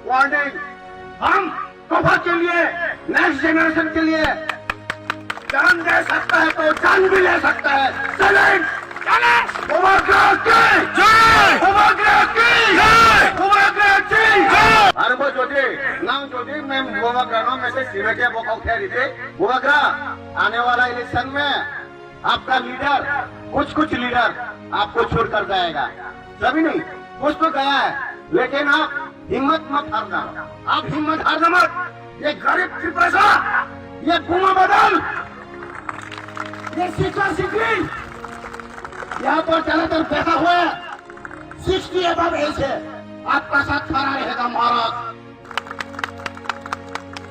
Warning, हम तोहफा के लिए, नेक्स्ट जनरेशन के लिए जान दे सकता है तो जान भी ले सकता है। चलें, आने वाला इलेक्शन में आपका लीडर, कुछ लीडर आपको छोड़कर जाएगा, सभी नहीं, कुछ तो गया है, लेकिन आप हिम्मत मत हारना, आप हिम्मत हारना मत। ये गरीब की पैसा, ये कुआं बदल, ये शिक्षा सिकरी यहाँ पर ज्यादातर पैसा हुआ है 60 अबव एज है, आपका साथ खड़ा रहेगा महाराज।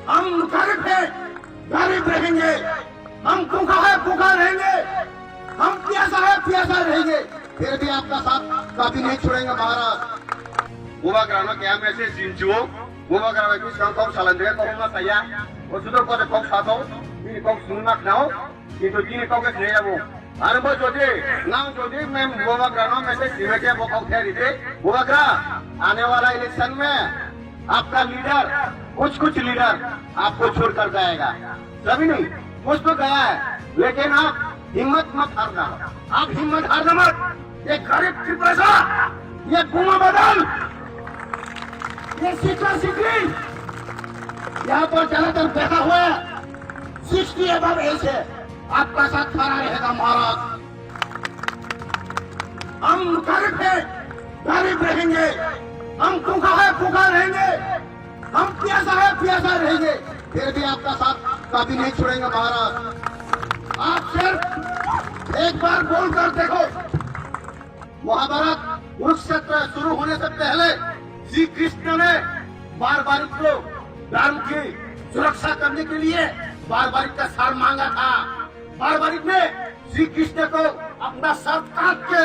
हम गरीब है, गरीब रहेंगे, हम भूखा है भूखा रहेंगे, हम प्यासा है प्यासा रहेंगे, फिर भी आपका साथ कभी नहीं छोड़ेंगे महाराज। Bubagrano kaya mesi sinju, bubagrano itu sekarang kau salah dia kau rumah saya, kau sudah kau kau satu, ini kau sunak nau, itu ini kau ke sini bu. Anu bos jadi, nang jadi mem bubagrano mesi sini kaya kau kaya ini, bubagra, आने वाला election में आपका leader, कुछ leader आपको छोड़कर जाएगा, सभी नहीं, कुछ तो गया है, लेकिन आप हिम्मत मत हारना, आप हिम्मत हारना मत। ये गरीब की पैसा, ये कुआं बदल, ये शिक्षा सिकरी यहाँ पर ज्यादातर पैसा हुआ है 60 अबव एज है, आपका साथ खड़ा रहेगा महाराज। हम गरीब है, गरीब रहेंगे, हम भूखा है भूखा रहेंगे, हम प्यासा है प्यासा रहेंगे, फिर भी आपका साथ कभी नहीं छोड़ेंगे महाराज। आप सिर्फ एक बार बोल कर देखो, महाभारत कुरुक्षेत्र शुरू होने से पहले श्री कृष्ण ने बारबारिक को धर्म की सुरक्षा करने के लिए बारबारिक का सर मांगा था। बारबारिक ने श्री कृष्ण को अपना सर काट के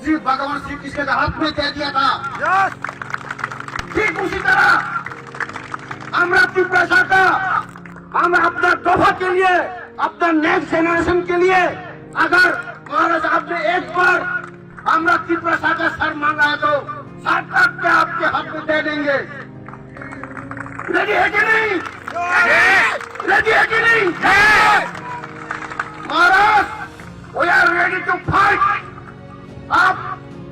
श्री भगवान श्री कृष्ण के हाथ में दे दिया था। ठीक उसी तरह আমরা त्रिपुरा का हम अपना तोहफा के लिए, अपना नेक्स्ट जनरेशन के लिए, अगर महाराज आपने एक बार हमरा त्रिपुरा का सर मांगा है तो सर काट के आपके हाथ में दे देंगे। रेडी है कि नहीं? रेडी है कि नहीं? महाराज we are ready to fight. आप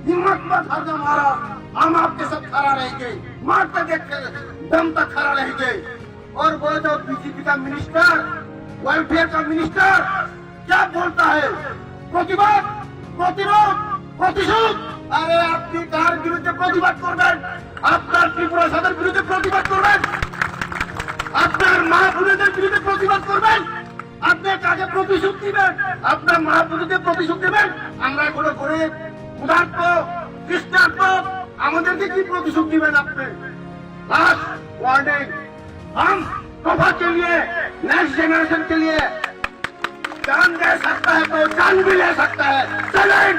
हिम्मत मत हारना महाराज, हम आपके साथ खड़ा रहेंगे, मारते देखते दम तक खड़ा रहेंगे। और वो जो बीजेपी का मिनिस्टर, वेलफेयर का मिनिस्टर क्या बोलता है, प्रतिवाद, प्रतिरोध, प्रतिशोध, अरे আপনি কার বিরুদ্ধে প্রতিবাদ করবেন? আপনার ত্রিপুরা সরকারের বিরুদ্ধে প্রতিবাদ করবেন? আপনার মা বোনদের বিরুদ্ধে প্রতিবাদ করবেন? আপনি কাকে প্রতিশোধ দিবেন? আপনার মা বোনদের প্রতিশোধ দিবেন? আমরা কোনো গরিব ক্ষুধার্ত কৃষ্ণার্ত আমাদেরকে কি প্রতিশোধ দিবেন আপনি? लास्ट वार्निंग, हम तोहफा के लिए, नेक्स्ट जनरेशन के लिए जान दे सकता है तो जान भी ले सकता है। चलें,